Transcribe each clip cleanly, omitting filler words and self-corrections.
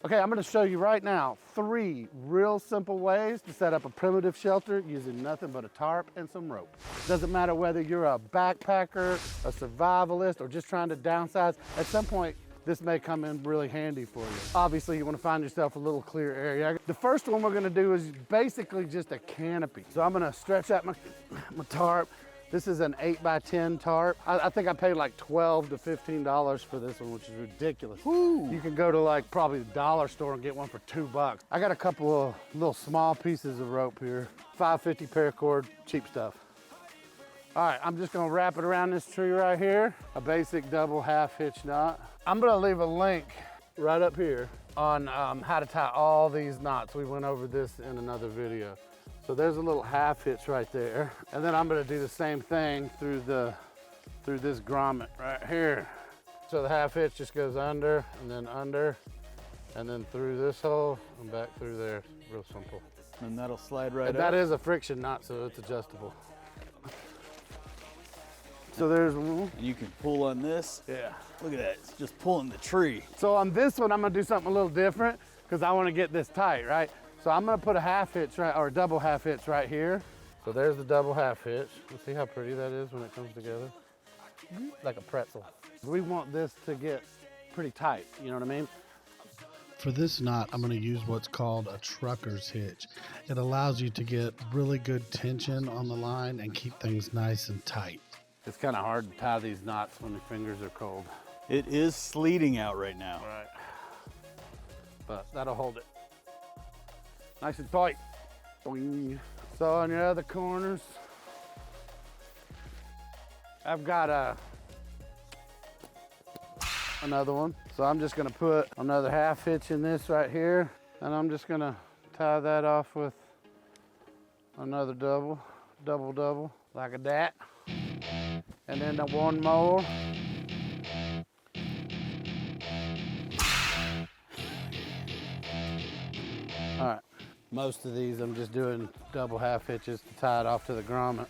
Okay, I'm gonna show you right now 3 real simple ways to set up a primitive shelter using nothing but a tarp and some rope. Doesn't matter whether you're a backpacker, a survivalist, or just trying to downsize. At some point, this may come in really handy for you. Obviously, you wanna find yourself a little clear area. The first one we're gonna do is basically just a canopy. So I'm gonna stretch out my tarp. This is an 8x10 tarp. I think I paid like $12 to $15 for this one, which is ridiculous. Ooh. You can go to like probably the dollar store and get one for $2. I got a couple of little small pieces of rope here. 550 paracord, cheap stuff. All right, I'm just gonna wrap it around this tree right here. A basic double half hitch knot. I'm gonna leave a link right up here on how to tie all these knots. We went over this in another video. So there's a little half hitch right there. And then I'm gonna do the same thing through this grommet right here. So the half hitch just goes under, and then through this hole and back through there. Real simple. And that'll slide right up. That is a friction knot, so it's adjustable. So there's one. And you can pull on this. Yeah. Look at that, it's just pulling the tree. So on this one, I'm gonna do something a little different because I wanna get this tight, right? So I'm gonna put a half hitch right, or a double half hitch right here. So there's the double half hitch. You see how pretty that is when it comes together? Like a pretzel. We want this to get pretty tight, you know what I mean? For this knot, I'm going to use what's called a trucker's hitch. It allows you to get really good tension on the line and keep things nice and tight. It's kind of hard to tie these knots when the fingers are cold. It is sleeting out right now. Right. But that'll hold it. Nice and tight. Boing. So on your other corners, I've got another one. So I'm just gonna put another half hitch in this right here, and I'm just gonna tie that off with another double, like that. And then the one more. All right. Most of these I'm just doing double half hitches to tie it off to the grommet.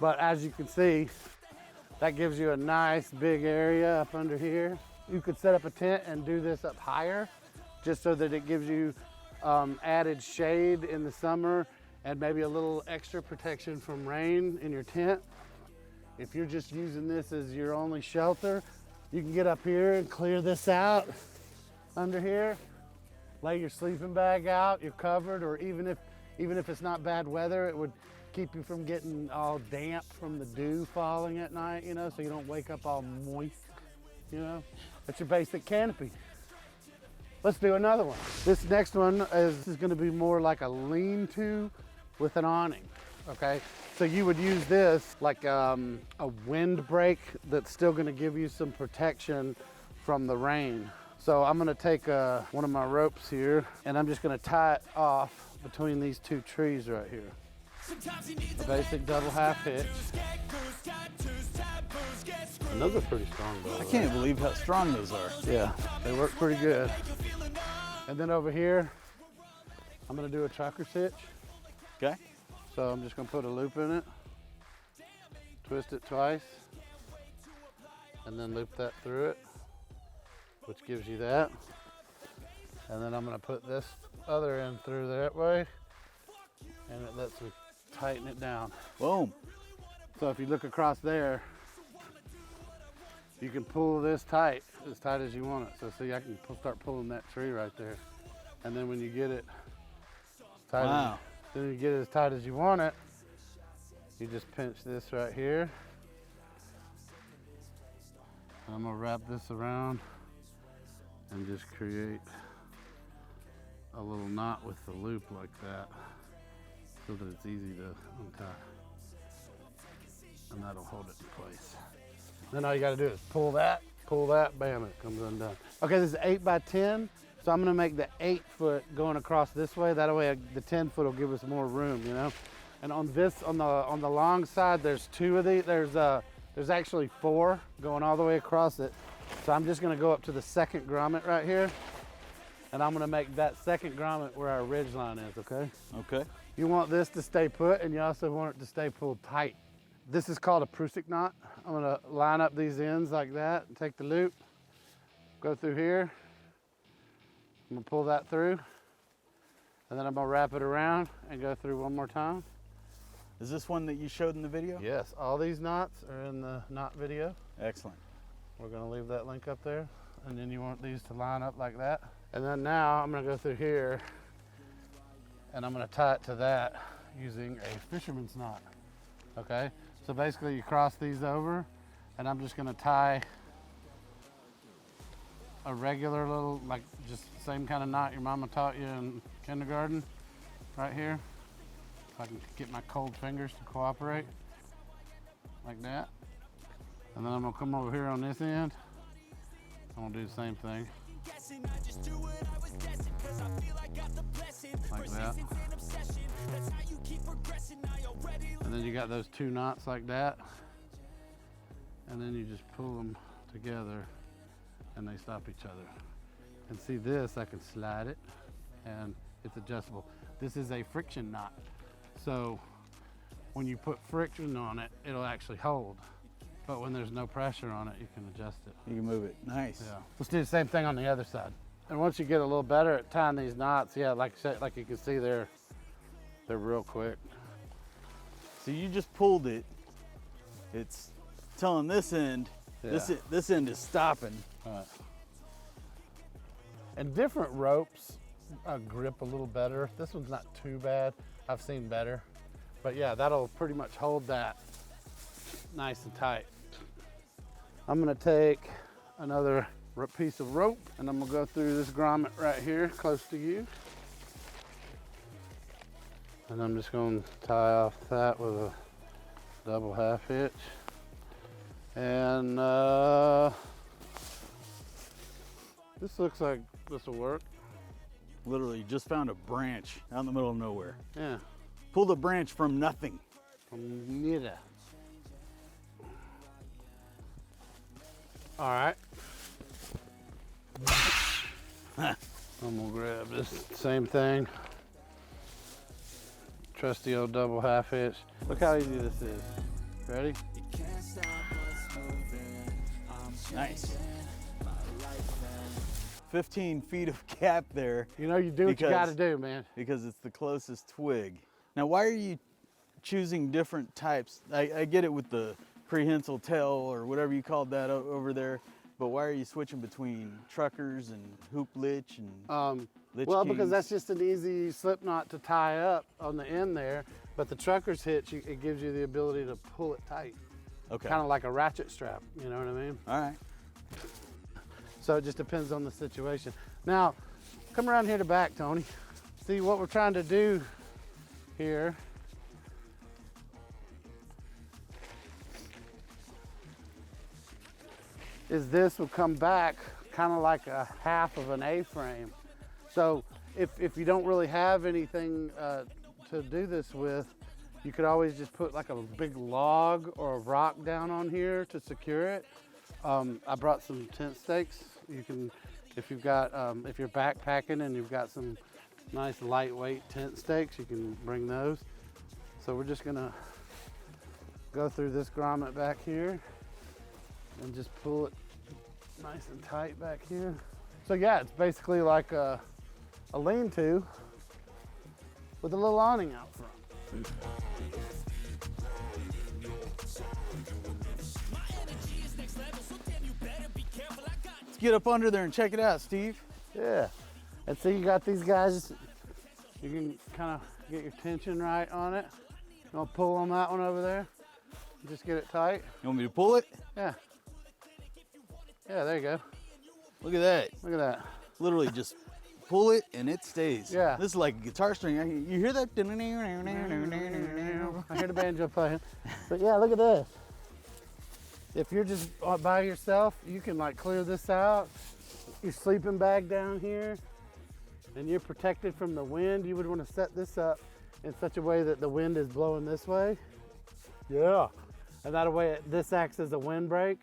But as you can see, that gives you a nice big area up under here. You could set up a tent and do this up higher just so that it gives you added shade in the summer and maybe a little extra protection from rain in your tent. If you're just using this as your only shelter, you can get up here and clear this out under here, lay your sleeping bag out, you're covered, or even if it's not bad weather, it would keep you from getting all damp from the dew falling at night, you know, so you don't wake up all moist, you know. That's your basic canopy. Let's do another one. This next one is gonna be more like a lean-to with an awning, okay? So you would use this like a windbreak that's still gonna give you some protection from the rain. So I'm gonna take one of my ropes here and I'm just gonna tie it off between these 2 trees right here. A basic double half hitch. And those are pretty strong though. I can't believe how strong those are. Yeah, they work pretty good. And then over here, I'm gonna do a trucker's hitch. Okay. So I'm just gonna put a loop in it, twist it twice, and then loop that through it, which gives you that. And then I'm gonna put this other end through that way, and it lets me tighten it down. Boom. So if you look across there, you can pull this tight as you want it. So see, I can start pulling that tree right there. And then when you get it tight, wow. Then you get it as tight as you want it, you just pinch this right here. And I'm gonna wrap this around and just create a little knot with the loop like that so that it's easy to untie. And that'll hold it in place. Then all you gotta do is pull that, bam, it comes undone. Okay, this is 8x10. So I'm gonna make the 8 foot going across this way. That way the 10 foot will give us more room, you know? And on this, on the long side, there's 2 of these. There's actually 4 going all the way across it. So I'm just gonna go up to the second grommet right here. And I'm gonna make that second grommet where our ridge line is, okay? Okay. You want this to stay put and you also want it to stay pulled tight This is called a Prusik knot. I'm gonna line up these ends like that and take the loop, go through here. I'm gonna pull that through, and then I'm gonna wrap it around and go through one more time. Is this one that you showed in the video? Yes, all these knots are in the knot video. Excellent. We're gonna leave that link up there, and then you want these to line up like that. And then now I'm gonna go through here, and I'm gonna tie it to that using a fisherman's knot, okay? So basically you cross these over, and I'm just gonna tie a regular little, like just same kind of knot your mama taught you in kindergarten, right here. If I can get my cold fingers to cooperate, like that. And then I'm gonna come over here on this end. I'm gonna do the same thing. Like that. And then you got those two knots like that. And then you just pull them together and they stop each other. And see this, I can slide it and it's adjustable. This is a friction knot. So when you put friction on it, it'll actually hold. But when there's no pressure on it, you can adjust it. You can move it. Nice. Yeah. Let's do the same thing on the other side. And once you get a little better at tying these knots, yeah, like you can see, they're real quick. So you just pulled it. It's telling this end, Yeah. this end is stopping. All right. And different ropes grip a little better. This one's not too bad. I've seen better. But yeah, that'll pretty much hold that nice and tight. I'm gonna take another piece of rope and I'm gonna go through this grommet right here close to you. And I'm just gonna tie off that with a double half hitch. And this looks like this will work. Literally just found a branch out in the middle of nowhere. Yeah. Pulled a branch from nothing. From neither. All right. I'm gonna grab this same thing. Trusty old double half hitch. Look how easy this is. Ready? Nice. 15 feet of gap there. You know, you do what you gotta do, man. Because it's the closest twig. Now, why are you choosing different types? I get it with the prehensile tail or whatever you called that over there, but why are you switching between truckers and hoop litch and litch Well, keys? because that's just an easy slip knot to tie up on the end there, but the trucker's hitch, it gives you the ability to pull it tight. Okay. Kind of like a ratchet strap, you know what I mean? All right. So it just depends on the situation. Now, come around here to back, Tony. See what we're trying to do here. Is this will come back kind of like a half of an A-frame. So if you don't really have anything to do this with, you could always just put like a big log or a rock down on here to secure it. I brought some tent stakes. You can, if you've got, if you're backpacking and you've got some nice lightweight tent stakes, you can bring those. So we're just gonna go through this grommet back here and just pull it nice and tight back here. So yeah, it's basically like a lean-to with a little awning out front. Get up under there and check it out, Steve. Yeah, and so you got these guys, you can kind of get your tension right on it. I'll pull on that one over there. Just get it tight. You want me to pull it? Yeah. Yeah, there you go. Look at that. Look at that. Literally just pull it and it stays. Yeah. This is like a guitar string. You hear that? I hear the banjo playing. But yeah, look at this. If you're just by yourself, you can like clear this out. Your sleeping bag down here, and you're protected from the wind. You would want to set this up in such a way that the wind is blowing this way. Yeah. And that way this acts as a windbreak,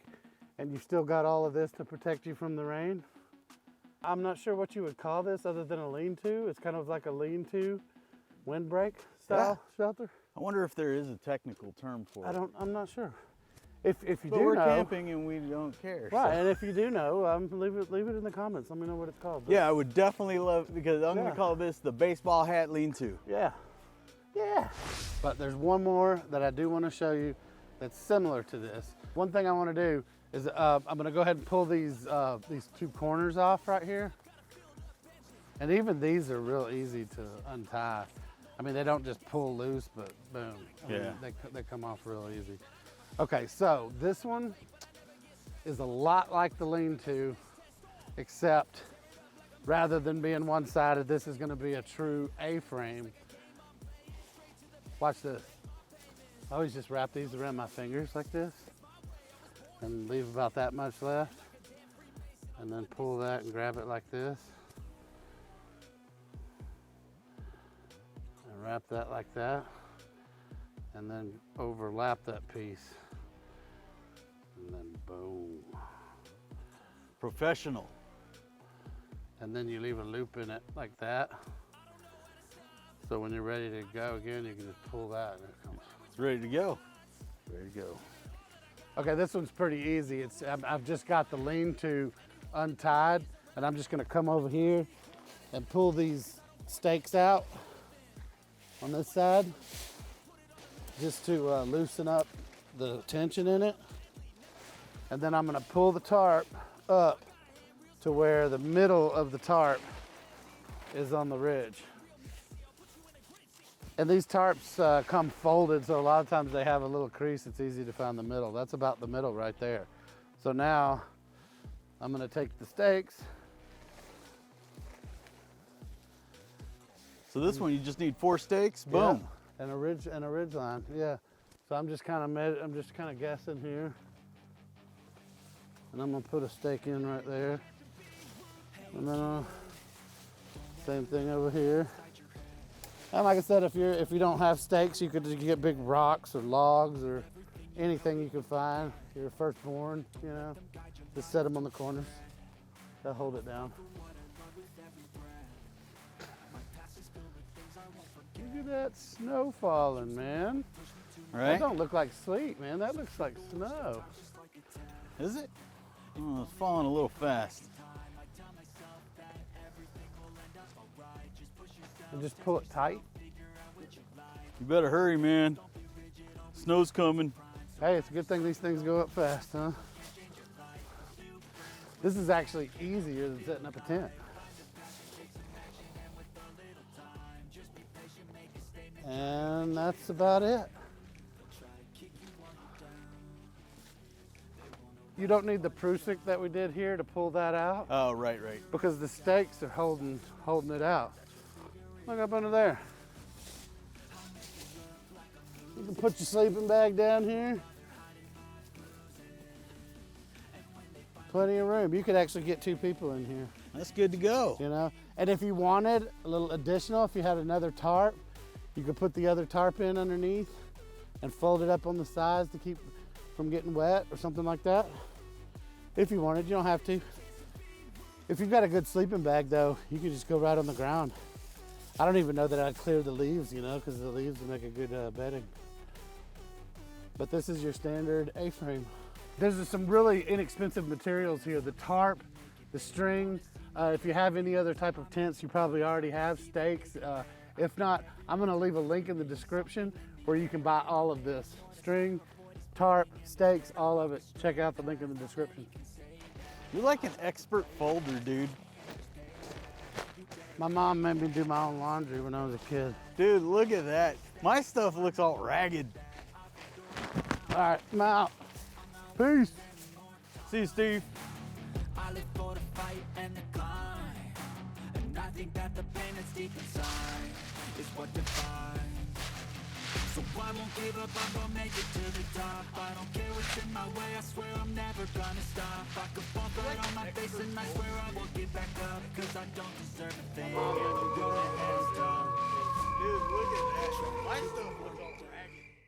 and you've still got all of this to protect you from the rain. I'm not sure what you would call this other than a lean-to. It's kind of like a lean-to windbreak style shelter. I wonder if there is a technical term for it. I'm not sure. If you But do we're know, camping and we don't care. right? so. And if you do know, leave it in the comments. Let me know what it's called. But Yeah, I would definitely love, because I'm Yeah. gonna call this the baseball hat lean-to. yeah, yeah. But there's one more that I do want to show you that's similar to this. One thing I want to do is I'm going to go ahead and pull these two corners off right here. And even these are real easy to untie. I mean, they don't just pull loose, but boom. I mean, they come off real easy. Okay, so this one is a lot like the lean-to, except rather than being one-sided, this is gonna be a true A-frame. Watch this. I always just wrap these around my fingers like this and leave about that much left. And then pull that and grab it like this. And wrap that like that. And then overlap that piece. And then boom. Professional. And then you leave a loop in it like that. So when you're ready to go again, you can just pull that and it comes. It's ready to go. Ready to go. Okay, this one's pretty easy. I've just got the lean-to untied, and I'm just gonna come over here and pull these stakes out on this side, just to loosen up the tension in it. And then I'm gonna pull the tarp up to where the middle of the tarp is on the ridge. And these tarps come folded, so a lot of times they have a little crease. It's easy to find the middle. That's about the middle right there. So now I'm gonna take the stakes. So this one, you just need 4 stakes, boom. Yeah, and a ridge line, yeah. So I'm just kind of guessing here. And I'm gonna put a stake in right there. And then same thing over here. And like I said, if you don't have stakes, you could just get big rocks or logs or anything you can find. You're a firstborn, you know. Just set them on the corners. They'll hold it down. Look at that snow falling, man. Right? That don't look like sleet, man. That looks like snow. Is it? Oh, it's falling a little fast. And just pull it tight. You better hurry, man. Snow's coming. Hey, it's a good thing these things go up fast, huh? This is actually easier than setting up a tent. And that's about it. You don't need the prusik that we did here to pull that out, Oh, right, right. because the stakes are holding it out. Look up under there. You can put your sleeping bag down here. Plenty of room. You could actually get 2 people in here, That's good to go. you know? And if you wanted a little additional, if you had another tarp, you could put the other tarp in underneath and fold it up on the sides to keep from getting wet or something like that. If you wanted, you don't have to. If you've got a good sleeping bag though, you can just go right on the ground. I don't even know that I'd clear the leaves, you know, because the leaves would make a good bedding. But this is your standard A-frame. There's some really inexpensive materials here. The tarp, the string. If you have any other type of tents, you probably already have stakes. If not, I'm gonna leave a link in the description where you can buy all of this. String, tarp, stakes, all of it. Check out the link in the description. You're like an expert folder, dude. My mom made me do my own laundry when I was a kid. Dude, look at that. My stuff looks all ragged. All right, I'm out. Peace. See you, Steve. I live for the fight and the climb, and I think that the pain that's deep inside is what defines. So I won't give up, I'm gonna make it to the top. I don't care what's in my way, I swear I'm never gonna stop. I could fall right on my face and I swear I won't get back up, cause I don't deserve a thing, I'm gonna hands up. Dude, look at that. My stuff looks